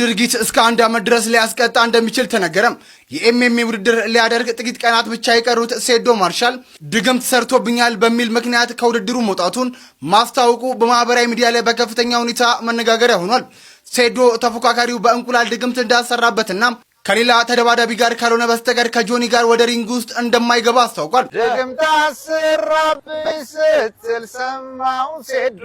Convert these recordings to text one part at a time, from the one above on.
ድርጊት እስከ 1 ዓመት ድረስ ሊያስቀጣ እንደሚችል ተነገረም። የኤምኤምኤ ውድድር ሊያደርግ ጥቂት ቀናት ብቻ የቀሩት ሴዶ ማርሻል ድግምት ሰርቶብኛል በሚል ምክንያት ከውድድሩ መውጣቱን ማስታወቁ በማህበራዊ ሚዲያ ላይ በከፍተኛ ሁኔታ መነጋገሪያ ሆኗል። ሴዶ ተፎካካሪው በእንቁላል ድግምት እንዳሰራበትና ከሌላ ተደባዳቢ ጋር ካልሆነ በስተቀር ከጆኒ ጋር ወደ ሪንግ ውስጥ እንደማይገባ አስታውቋል። ድግምት አሰራብኝ ስትል ሰማሁ ሴዶ፣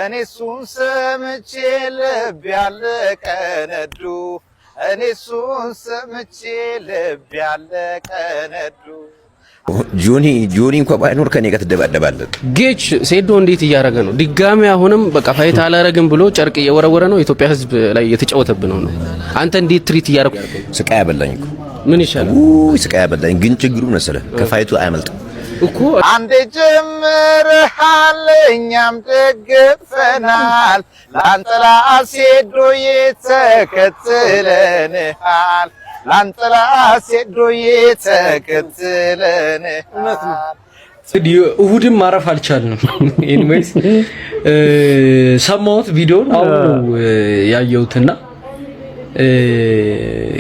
እኔ እሱን ሰምቼ ልብ ያለቀ ነዱ፣ እኔ እሱን ሰምቼ ልብ ያለቀ ነዱ። ጆኒ እንኳን ባይኖር ከኔ ጋር ትደባደባለህ። ጌች ሴዶ እንዴት እያደረገ ነው? ድጋሚ አሁንም በቃ ፋይት አላረግም ብሎ ጨርቅ እየወረወረ ነው። ኢትዮጵያ ሕዝብ ላይ የተጫወተብን ነው። አንተ እንዴት ትሪት እያደረኩ ስቃይ ያበላኝ እኮ ምን ይሻላል? ስቃይ ያበላኝ ግን ችግሩ መሰለህ ከፋይቱ አያመልጥም እኮ። አንዴ ጀምረሃል እኛም ደግፈናል፣ ላንጠላ ሴዶ የተከትለንሃል፣ ላንጠላ ሴዶ የተከትለንሃል። እሁድም ማረፍ አልቻልንም። ኤኒዌይስ ሰማሁት ቪዲዮን አሁን ነው ያየሁትና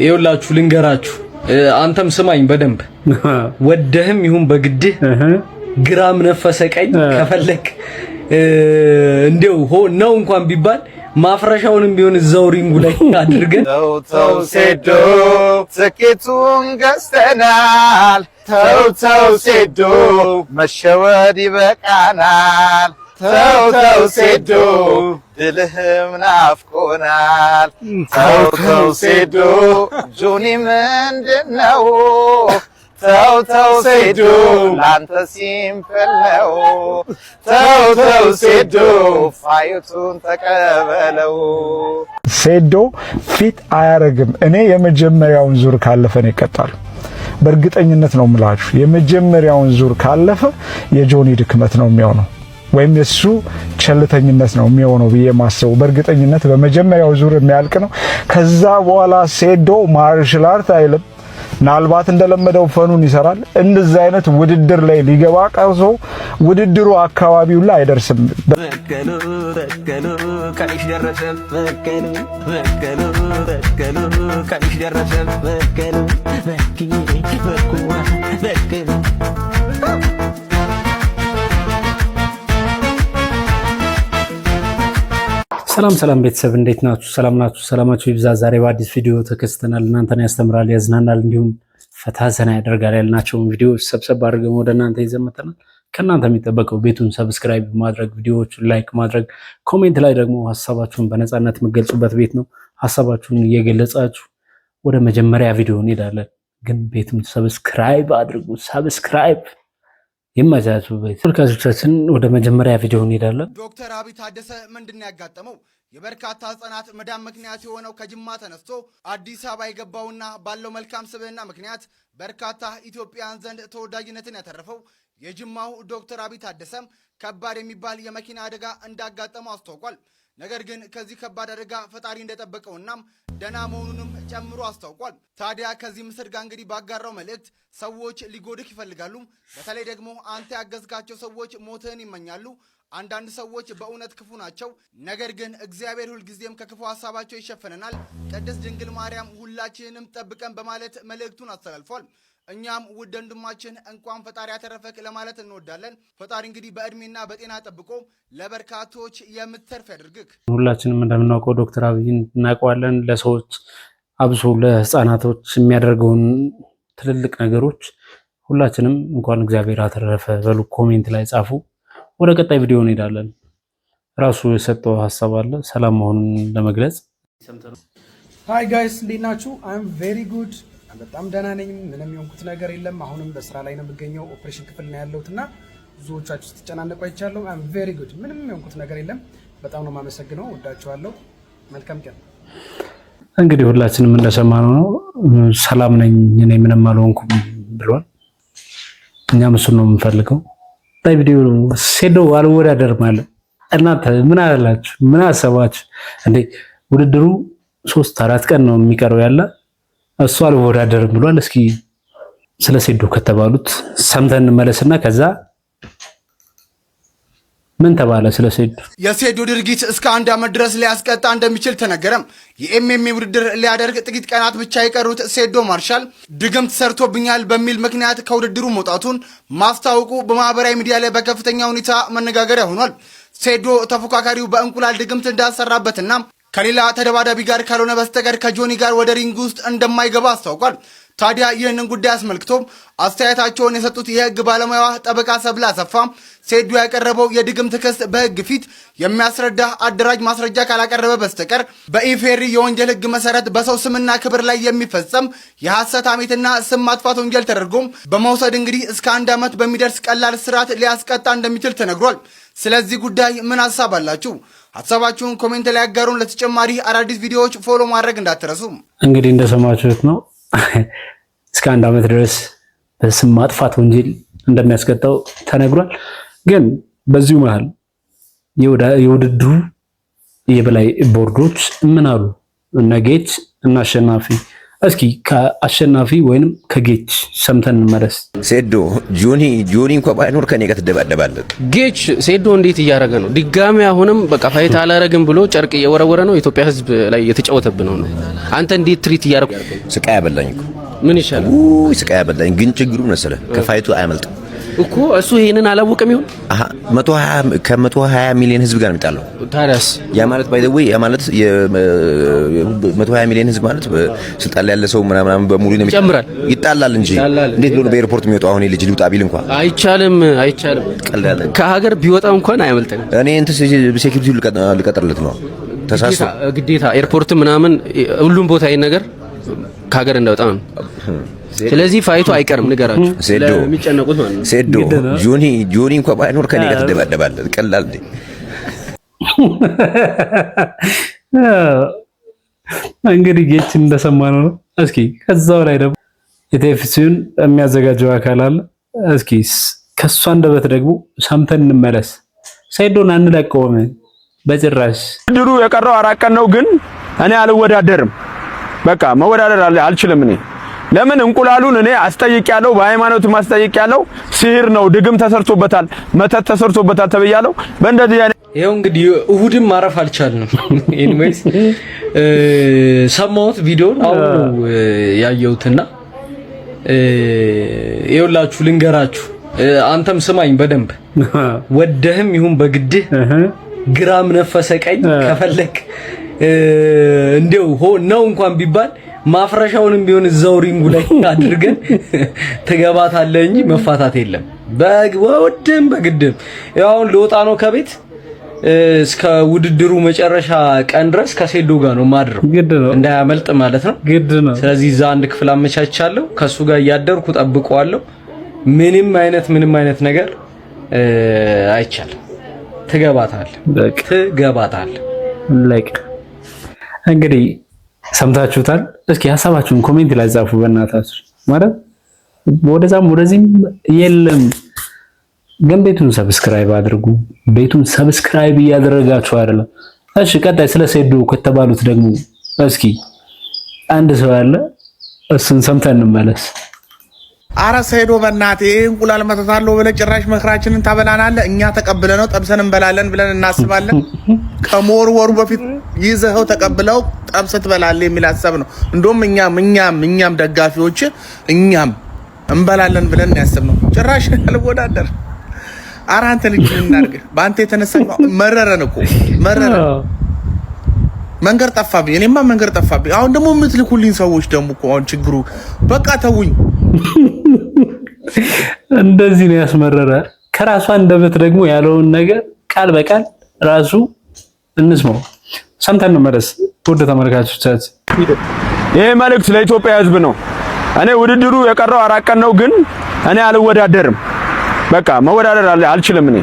ይኸውላችሁ ልንገራችሁ። አንተም ስማኝ በደንብ ወደህም ይሁን በግድህ ግራም ነፈሰ ቀኝ ከፈለክ እንደው ነው እንኳን ቢባል ማፍረሻውንም ቢሆን እዛው ሪንጉ ላይ አድርገን ተው ሴዶ ትኬቱን ገዝተናል፣ ተው ሴዶ መሸወድ ይበቃናል፣ ተው ሴዶ ድልህም ናፍቆናል፣ ተው ሴዶ ጆኒ ምንድነው? ተው ሴዶ ላንተ ሲምፕል ነው፣ ተው ሴዶ ፋይቱን ተቀበለው። ሴዶ ፊት አያረግም። እኔ የመጀመሪያውን ዙር ካለፈ ነው ይቀጣል። በእርግጠኝነት ነው የምላችሁ። የመጀመሪያውን ዙር ካለፈ የጆኒ ድክመት ነው የሚሆነው ወይም የሱ ቸልተኝነት ነው የሚሆነው ብዬ ማሰቡ በእርግጠኝነት በመጀመሪያው ዙር የሚያልቅ ነው። ከዛ በኋላ ሴዶ ማርሻል አርት አይልም። ምናልባት እንደለመደው ፈኑን ይሰራል። እንደዚህ አይነት ውድድር ላይ ሊገባ ቀርሶ ውድድሩ አካባቢው ላይ አይደርስም። በከሉ ከልሽ ደረሰ በከሉ ከልሽ ደረሰ በከሉ ሰላም ቤተሰብ እንዴት ናችሁ? ሰላም ናችሁ? ሰላማችሁ ይብዛ። ዛሬ በአዲስ ቪዲዮ ተከስተናል። እናንተን ያስተምራል፣ ያዝናናል፣ እንዲሁም ፈታ ዘና ያደርጋል ያልናቸውን ቪዲዮዎች ሰብሰብ አድርገን ወደ እናንተ ይዘን መጥተናል። ከእናንተ የሚጠበቀው ቤቱን ሰብስክራይብ ማድረግ፣ ቪዲዮዎቹን ላይክ ማድረግ፣ ኮሜንት ላይ ደግሞ ሀሳባችሁን በነፃነት የምትገልጹበት ቤት ነው። ሀሳባችሁን እየገለጻችሁ ወደ መጀመሪያ ቪዲዮ እንሄዳለን። ግን ቤቱን ሰብስክራይብ አድርጉ። ሰብስክራይብ የማዛችሁ ተመልካቾቻችን ወደ መጀመሪያ ቪዲዮ እንሄዳለን። ዶክተር አብይ ታደሰ ምንድነው ያጋጠመው? የበርካታ ህጻናት መዳን ምክንያት የሆነው ከጅማ ተነስቶ አዲስ አበባ የገባውና ባለው መልካም ስብዕና ምክንያት በርካታ ኢትዮጵያውያን ዘንድ ተወዳጅነትን ያተረፈው የጅማው ዶክተር አብይ ታደሰም ከባድ የሚባል የመኪና አደጋ እንዳጋጠመው አስታውቋል። ነገር ግን ከዚህ ከባድ አደጋ ፈጣሪ እንደጠበቀውና ደና መሆኑንም ጨምሮ አስታውቋል። ታዲያ ከዚህ ምስል ጋር እንግዲህ ባጋራው መልእክት ሰዎች ሊጎድክ ይፈልጋሉ። በተለይ ደግሞ አንተ ያገዝካቸው ሰዎች ሞትህን ይመኛሉ። አንዳንድ ሰዎች በእውነት ክፉ ናቸው። ነገር ግን እግዚአብሔር ሁልጊዜም ከክፉ ሀሳባቸው ይሸፍነናል። ቅድስት ድንግል ማርያም ሁላችንንም ጠብቀን በማለት መልእክቱን አስተላልፏል። እኛም ውድ ወንድማችን እንኳን ፈጣሪ ያተረፈክ ለማለት እንወዳለን። ፈጣሪ እንግዲህ በእድሜና በጤና ጠብቆ ለበርካቶች የምትተርፍ ያድርግክ። ሁላችንም እንደምናውቀው ዶክተር አብይን እናውቀዋለን። ለሰዎች አብሶ ለህፃናቶች የሚያደርገውን ትልልቅ ነገሮች ሁላችንም እንኳን እግዚአብሔር አተረፈ በሉ። ኮሜንት ላይ ጻፉ። ወደ ቀጣይ ቪዲዮ እንሄዳለን። ራሱ የሰጠው ሐሳብ አለ ሰላም መሆኑን ለመግለጽ። ሃይ ጋይስ እንዴት ናችሁ? አም ቬሪ ጉድ በጣም ደህና ነኝ። ምንም የሆንኩት ነገር የለም። አሁንም በስራ ላይ ነው የምገኘው። ኦፕሬሽን ክፍል ነው ያለሁትና ብዙዎቻችሁ ስትጨናነቁ አይቻለሁ። አም ቬሪ ጉድ ምንም የሆንኩት ነገር የለም። በጣም ነው የማመሰግነው። ወዳችኋለሁ። መልካም ቀን። እንግዲህ ሁላችንም እንደሰማነው ነው ሰላም ነኝ እኔ ምንም አልሆንኩም ብሏል። እኛም እሱን ነው የምንፈልገው። ቪዲዮ ሴዶ አልወዳደርም አለ። እናንተ ምን አላችሁ? ምን አሰባችሁ እንዴ? ውድድሩ 3-4 ቀን ነው የሚቀረው ያለ እሱ አልወዳደርም ብሏል። እስኪ ስለ ሴዶ ከተባሉት ሰምተን እንመለስና ከዛ ምን ተባለ ስለ ሴዶ? የሴዶ ድርጊት እስከ 1 ዓመት ድረስ ሊያስቀጣ እንደሚችል ተነገረም። የኤምኤምኤ ውድድር ሊያደርግ ጥቂት ቀናት ብቻ የቀሩት ሴዶ ማርሻል ድግምት ሰርቶብኛል በሚል ምክንያት ከውድድሩ መውጣቱን ማስታወቁ በማህበራዊ ሚዲያ ላይ በከፍተኛ ሁኔታ መነጋገሪያ ሆኗል። ሴዶ ተፎካካሪው በእንቁላል ድግምት እንዳሰራበትና ከሌላ ተደባዳቢ ጋር ካልሆነ በስተቀር ከጆኒ ጋር ወደ ሪንግ ውስጥ እንደማይገባ አስታውቋል። ታዲያ ይህንን ጉዳይ አስመልክቶ አስተያየታቸውን የሰጡት የህግ ባለሙያዋ ጠበቃ ሰብለ አሰፋ ሴዶ ያቀረበው የድግምት ክስ በህግ ፊት የሚያስረዳ አደራጅ ማስረጃ ካላቀረበ በስተቀር በኢፌሪ የወንጀል ህግ መሰረት በሰው ስምና ክብር ላይ የሚፈጸም የሐሰት ሐሜትና ስም ማጥፋት ወንጀል ተደርጎም በመውሰድ እንግዲህ እስከ 1 ዓመት በሚደርስ ቀላል እስራት ሊያስቀጣ እንደሚችል ተነግሯል። ስለዚህ ጉዳይ ምን ሐሳብ አላችሁ? ሐሳባችሁን ኮሜንት ላይ አጋሩን። ለተጨማሪ አዳዲስ ቪዲዮዎች ፎሎ ማድረግ እንዳትረሱ። እንግዲህ እንደሰማችሁት ነው እስከ 1 ዓመት ድረስ በስም ማጥፋት ወንጀል እንደሚያስቀጣው ተነግሯል። ግን በዚሁ መሃል የውድድሩ የበላይ ቦርዶች ምን አሉ? እነ ጌች እና አሸናፊ። እስኪ ከአሸናፊ ወይንም ከጌች ሰምተን እንመለስ። ሴዶ ጆኒ እንኳን ባይኖር ከኔ ጋር ትደባደባለህ። ጌች ሴዶ እንዴት እያደረገ ነው? ድጋሚ አሁንም በቃ ፋይት አላረግም ብሎ ጨርቅ እየወረወረ ነው። ኢትዮጵያ ህዝብ ላይ የተጫወተብን ነው። አንተ እንዴት ትሪት እያደረኩ? ስቃይ ያበላኝ እኮ ምን ይሻላል? ስቃይ ያበላኝ። ግን ችግሩ መሰለህ ከፋይቱ አያመልጥም እኮ እሱ ይሄንን አላወቀም ይሆን? 120 ሚሊዮን ህዝብ ጋር የሚጣለው ታዲያስ ያ ማለት ባይ ዘ ወይ ያ ማለት የ120 ሚሊዮን ህዝብ ማለት ስልጣን ላይ ያለ ሰው ምናምን በሙሉ ነው ይጨምራል፣ ይጣላል እንጂ እንዴት ብሎ ነው በኤርፖርት የሚወጣው? አሁን ልጅ ሊውጣ ቢል እንኳን አይቻልም። ቀላል ከሀገር ቢወጣ እንኳን አይመልጥም። እኔ ሴኩሪቲው ልቀጥርለት ነው ተሳስቶ ግዴታ ኤርፖርት ምናምን ሁሉም ቦታ ይሄን ነገር ከሀገር እንዳወጣ ነው። ስለዚህ ፋይቱ አይቀርም። ንገራችሁ ስለሚጨነቁት ማለት ነው። ሴዶ ጆኒ እንኳን ባይኖር ከኔ ጋር ትደባደባለህ። ቀላል እንዴ? እንግዲህ ጌች እንደሰማነው ነው። እስኪ ከዛው ላይ ደግሞ የቴሌቪዥን የሚያዘጋጀው አካል አለ። እስኪ ከሷ አንደበት ደግሞ ሰምተን እንመለስ። ሴዶን አንለቀውም በጭራሽ። ድሩ የቀረው 4 ቀን ነው። ግን እኔ አልወዳደርም። በቃ መወዳደር አልችልም። እኔ ለምን እንቁላሉን እኔ አስጠይቄያለሁ፣ በሃይማኖት ማስጠይቄያለሁ። ሲህር ነው፣ ድግም ተሰርቶበታል፣ መተት ተሰርቶበታል ተብያለሁ። በእንደዚህ ይሄው እንግዲህ እሁድም ማረፍ አልቻልንም። ኤኒዌይስ ሰማሁት ቪዲዮን አሁን ነው ያየሁትና ይኸውላችሁ ልንገራችሁ። አንተም ስማኝ በደንብ ወደህም ይሁን በግድህ ግራም ነፈሰ ቀኝ ከፈለክ እንደው ነው እንኳን ቢባል ማፍረሻውንም ቢሆን እዛው ሪንጉ ላይ አድርገን ተገባታለህ እንጂ መፋታት የለም። በወድም በግድም ያው ልወጣ ነው ከቤት እስከ ውድድሩ መጨረሻ ቀን ድረስ ከሴዶ ጋር ነው ማድረው እንዳያመልጥ ማለት ነው። ግድ ነው። ስለዚህ እዛ አንድ ክፍል አመቻቻለሁ፣ ከሱ ጋር እያደርኩ ጠብቀዋለሁ። ምንም አይነት ነገር አይቻልም። ትገባታለህ። ላይክ እንግዲህ ሰምታችሁታል። እስኪ ሐሳባችሁን ኮሜንት ላይ ጻፉ በእናታችሁ። ማለት ወደዛም ወደዚህም የለም፣ ግን ቤቱን ሰብስክራይብ አድርጉ። ቤቱን ሰብስክራይብ እያደረጋችሁ አይደለም። እሺ ቀጣይ ስለ ሴዶ ከተባሉት ደግሞ እስኪ አንድ ሰው ያለ እሱን ሰምተን እንመለስ። አረ ሴዶ በእናቴ እንቁላል መተታለው ብለህ ጭራሽ መከራችንን ታበላናለህ። እኛ ተቀብለነው ጠብሰን እንበላለን ብለን እናስባለን። ከመወርወሩ በፊት ይዘኸው ተቀብለው ጠብሰህ ትበላለህ የሚል ሐሳብ ነው። እንደውም እኛም ደጋፊዎች እኛም እንበላለን ብለን ያሰብነው ጭራሽ አልወዳደር። አረ አንተ ልጅ እናርግ በአንተ የተነሳ መረረን እኮ መንገር ጠፋብኝ። እኔማ መንገር ጠፋብኝ። አሁን ደግሞ የምትልኩልኝ ሰዎች ደግሞ እኮ አሁን ችግሩ በቃ ተውኝ። እንደዚህ ነው ያስመረረ። ከራሷ አንደበት ደግሞ ያለውን ነገር ቃል በቃል ራሱ እንስማው፣ ሰምተን እንመለስ። ወደ ተመልካቾቻችን ይሄ መልእክት ለኢትዮጵያ ሕዝብ ነው። እኔ ውድድሩ የቀረው 4 ቀን ነው። ግን እኔ አልወዳደርም። በቃ መወዳደር አልችልም። እኔ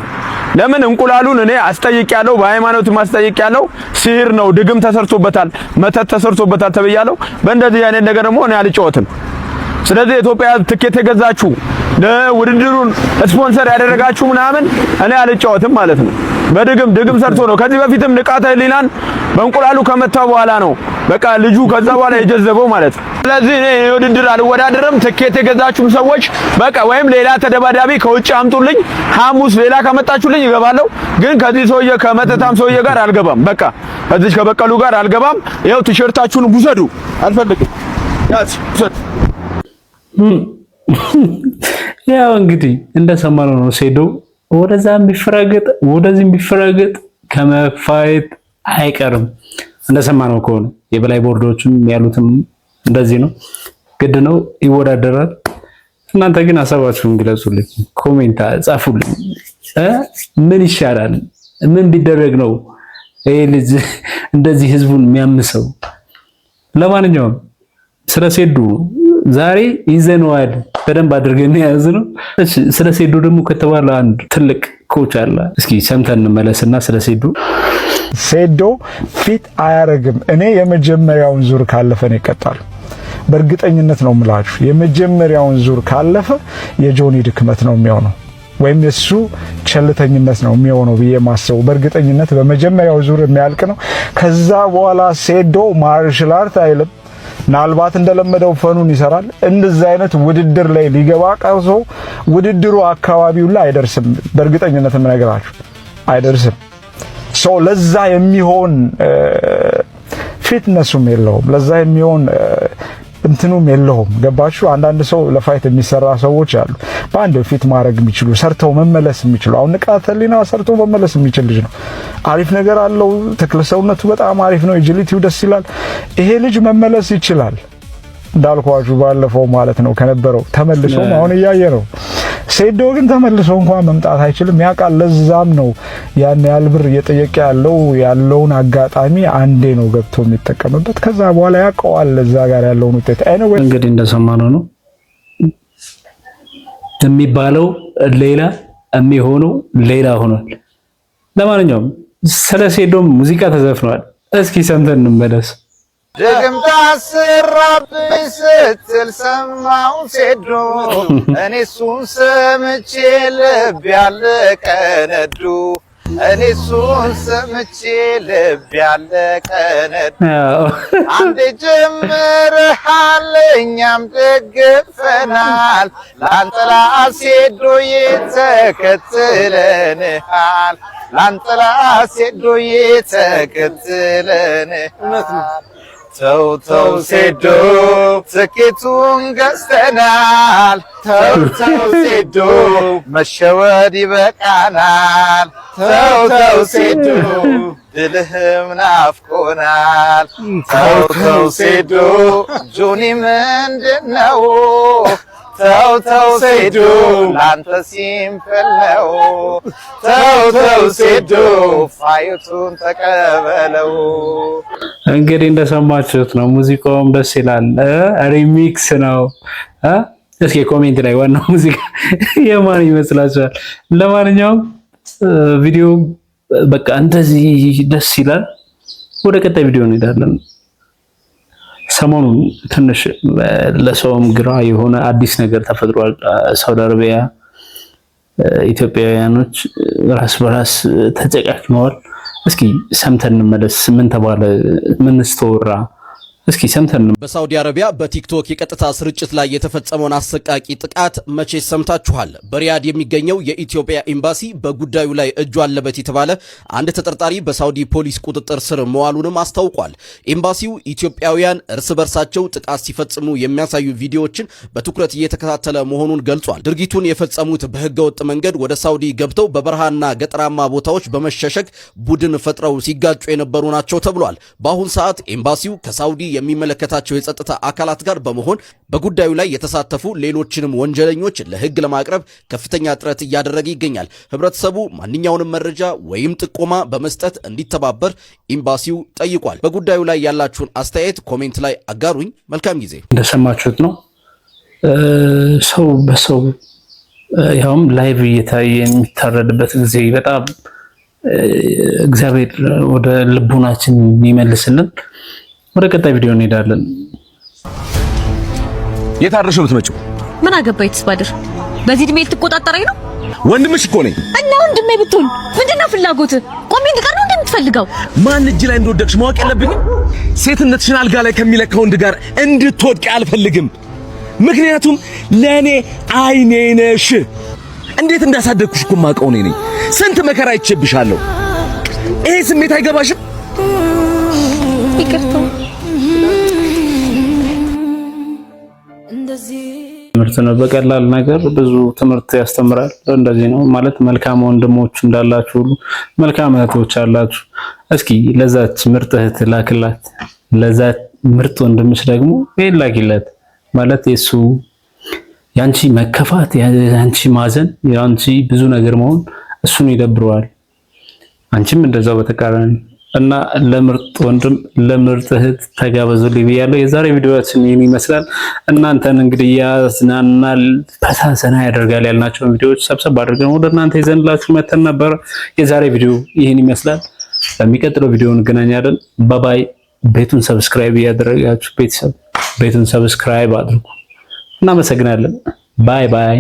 ለምን እንቁላሉን እኔ አስጠይቄያለሁ፣ በሃይማኖት ማስጠይቄያለሁ። ሲህር ነው፣ ድግም ተሰርቶበታል፣ መተት ተሰርቶበታል ተብያለሁ። በእንደዚህ አይነት ነገር ደግሞ እኔ አልጫወትም። ስለዚህ ኢትዮጵያ ትኬት የገዛችሁ ለውድድሩን ስፖንሰር ያደረጋችሁ ምናምን እኔ አልጫወትም ማለት ነው። ድግም ሰርቶ ነው። ከዚህ በፊትም ንቃተ ህሊናን በእንቁላሉ ከመታ በኋላ ነው በቃ ልጁ ከዛ በኋላ የጀዘበው ማለት ነው። ስለዚህ እኔ ውድድር አልወዳደርም። ትኬት የገዛችሁም ሰዎች በቃ ወይም ሌላ ተደባዳቢ ከውጭ አምጡልኝ። ሐሙስ ሌላ ከመጣችሁልኝ እገባለሁ። ግን ከዚህ ሰውዬ ከመተታም ሰውዬ ጋር አልገባም። በቃ ከዚህ ከበቀሉ ጋር አልገባም። ይኸው ቲሸርታችሁን ውሰዱ። አልፈልግም። ያው እንግዲህ እንደሰማነው ነው። ሴዶ ወደዛም ቢፈራገጥ ወደዚህም ቢፈራገጥ ከመፋየት አይቀርም። እንደሰማነው ከሆነ የበላይ ቦርዶችም ያሉትም እንደዚህ ነው። ግድ ነው ይወዳደራል። እናንተ ግን ሐሳባችሁን ግለጹልኝ፣ ኮሜንት ጻፉልኝ። ምን ይሻላል? ምን ቢደረግ ነው ይሄ ልጅ እንደዚህ ህዝቡን የሚያምሰው? ለማንኛውም ስለ ሴዱ ዛሬ ይዘነዋል፣ በደንብ አድርገን ያዝነው። እሺ ስለ ሴዱ ደግሞ ከተባለ አንድ ትልቅ ኮች አለ። እስኪ ሰምተን እንመለስና ስለ ሴዶ ፊት አያረግም። እኔ የመጀመሪያውን ዙር ካለፈ ነው ይቀጣል። በእርግጠኝነት ነው የምላችሁ። የመጀመሪያውን ዙር ካለፈ የጆኒ ድክመት ነው የሚሆነው ወይም የሱ ቸልተኝነት ነው የሚሆነው ብዬ ማሰቡ በእርግጠኝነት በመጀመሪያው ዙር የሚያልቅ ነው። ከዛ በኋላ ሴዶ ማርሻል አርት አይልም። ምናልባት እንደለመደው ፈኑን ይሰራል። እንደዚህ አይነት ውድድር ላይ ሊገባ ቀርሶ ውድድሩ አካባቢው ላይ አይደርስም። በእርግጠኝነት የምነግራችሁ አይደርስም። ለዛ የሚሆን ፊትነሱም የለውም። ለዛ የሚሆን እንትኑም የለውም። ገባችሁ? አንዳንድ ሰው ለፋይት የሚሰራ ሰዎች አሉ፣ በአንድ ፊት ማድረግ የሚችሉ ሰርተው መመለስ የሚችሉ። አሁን ንቃተ ህሊና ሰርቶ መመለስ የሚችል ልጅ ነው። አሪፍ ነገር አለው። ተክለ ሰውነቱ በጣም አሪፍ ነው። ኤጂሊቲው ደስ ይላል። ይሄ ልጅ መመለስ ይችላል። እንዳልኳችሁ ባለፈው ማለት ነው ከነበረው ተመልሶ አሁን እያየ ነው። ሴዶ ግን ተመልሶ እንኳን መምጣት አይችልም። ያውቃል። ለዛም ነው ያን ያህል ብር እየጠየቀ ያለውን አጋጣሚ አንዴ ነው ገብቶ የሚጠቀምበት። ከዛ በኋላ ያውቀዋል ለዛ ጋር ያለውን ውጤት። ኤኒዌይ እንግዲህ እንደሰማነው ነው የሚባለው ሌላ የሚሆነው ሌላ ሆኗል። ለማንኛውም ስለ ሴዶም ሙዚቃ ተዘፍኗል። እስኪ ሰምተን እንመለስ። ድግምት አሰራብኝ ስትል ሰማሁ ሴዶ፣ እኔ እሱን ሰምቼ ልብ ያለቀ ነዱ፣ እኔ እሱን ሰምቼ ልብ ያለቀ ነዱ። አንዴ ጀምረሃል እኛም ደግፈናል፣ ላንጠላ ሴዶዬ ተከትለንሃል፣ ላንጠላ ሴዶዬ ተከትለንሃል። ተው ሴዶ ትኬቱን ገዝተናል፣ ተው ሴዶ መሸወድ ይበቃናል፣ ተው ሴዶ ድልህም ናፍቆናል፣ ተው ሴዶ ጆኒ ምንድነው? ተው ሴዶ ላንተ ሲምፕል ነው፣ ተው ሴዶ ፋይቱን ተቀበለው። እንግዲህ እንደሰማችሁት ነው። ሙዚቃውም ደስ ይላል። ሪሚክስ ነው። እስኪ ኮሜንት ላይ ዋናው ሙዚቃ የማን ይመስላችኋል? ለማንኛውም ቪዲዮ በቃ እንደዚህ ደስ ይላል። ወደ ቀጣይ ቪዲዮ እንሄዳለን። ሰሞኑን ትንሽ ለሰውም ግራ የሆነ አዲስ ነገር ተፈጥሯል። ሳውዲ አረቢያ ኢትዮጵያውያኖች ራስ በራስ ተጨቃጭነዋል። እስኪ ሰምተን እንመለስ። ምን ተባለ? ምንስ ተወራ? እስኪ ሰምተን። በሳውዲ አረቢያ በቲክቶክ የቀጥታ ስርጭት ላይ የተፈጸመውን አሰቃቂ ጥቃት መቼ ሰምታችኋል? በሪያድ የሚገኘው የኢትዮጵያ ኤምባሲ በጉዳዩ ላይ እጁ አለበት የተባለ አንድ ተጠርጣሪ በሳውዲ ፖሊስ ቁጥጥር ስር መዋሉንም አስታውቋል። ኤምባሲው ኢትዮጵያውያን እርስ በርሳቸው ጥቃት ሲፈጽሙ የሚያሳዩ ቪዲዮዎችን በትኩረት እየተከታተለ መሆኑን ገልጿል። ድርጊቱን የፈጸሙት በህገወጥ መንገድ ወደ ሳውዲ ገብተው በበረሃና ገጠራማ ቦታዎች በመሸሸግ ቡድን ፈጥረው ሲጋጩ የነበሩ ናቸው ተብሏል። በአሁን ሰዓት ኤምባሲው ከሳውዲ የሚመለከታቸው የጸጥታ አካላት ጋር በመሆን በጉዳዩ ላይ የተሳተፉ ሌሎችንም ወንጀለኞች ለህግ ለማቅረብ ከፍተኛ ጥረት እያደረገ ይገኛል። ህብረተሰቡ ማንኛውንም መረጃ ወይም ጥቆማ በመስጠት እንዲተባበር ኤምባሲው ጠይቋል። በጉዳዩ ላይ ያላችሁን አስተያየት ኮሜንት ላይ አጋሩኝ። መልካም ጊዜ። እንደሰማችሁት ነው። ሰው በሰው ያውም ላይቭ እየታየ የሚታረድበት ጊዜ በጣም እግዚአብሔር ወደ ልቡናችን ይመልስልን። ወደ ቀጣይ ቪዲዮ እንሄዳለን። የታረሽው ብትመጪው ምን አገባኝ? ተስባድር በዚህ እድሜ ልትቆጣጠረኝ ነው? ወንድምሽ እኮ ነኝ እና ወንድሜ ብትሆን ምንድነው ፍላጎት? ቆሜ እንድቀር ነው እንደምትፈልገው? ማን እጅ ላይ እንደወደቅሽ ማወቅ የለብኝም? ሴትነትሽን አልጋ ላይ ከሚለካ ወንድ ጋር እንድትወድቂ አልፈልግም። ምክንያቱም ለኔ አይኔ ነሽ። እንዴት እንዳሳደግኩሽ እኮ ማውቀው ነኝ። ስንት መከራ አይቼብሻለሁ። ይሄ ስሜት አይገባሽም? ይቅርታ። ትምህርት ነው። በቀላል ነገር ብዙ ትምህርት ያስተምራል። እንደዚህ ነው ማለት መልካም ወንድሞች እንዳላችሁ ሁሉ መልካም እህቶች አላችሁ። እስኪ ለዛች ምርጥ እህት ላክላት፣ ለዛች ምርጥ ወንድምሽ ደግሞ ላኪላት። ማለት የሱ ያንቺ መከፋት፣ ያንቺ ማዘን፣ ያንቺ ብዙ ነገር መሆን እሱን ይደብረዋል። አንቺም እንደዛው በተቃራኒ እና ለምርጥ ወንድም ለምርጥ እህት ተጋበዙልኝ ብያለሁ። የዛሬ ቪዲዮአችን ይህን ይመስላል። እናንተን እንግዲህ ያዝናናል፣ ፈታሰና ያደርጋል ያልናቸውን ቪዲዮዎች ሰብሰብ አድርገን ወደ እናንተ ይዘንላችሁ መተን ነበር። የዛሬ ቪዲዮ ይህን ይመስላል። በሚቀጥለው ቪዲዮ እንገናኛለን። ባባይ። ቤቱን ሰብስክራይብ ያደረጋችሁ ቤተሰብ ቤቱን ሰብስክራይብ አድርጉ። እናመሰግናለን። ባይ ባይ።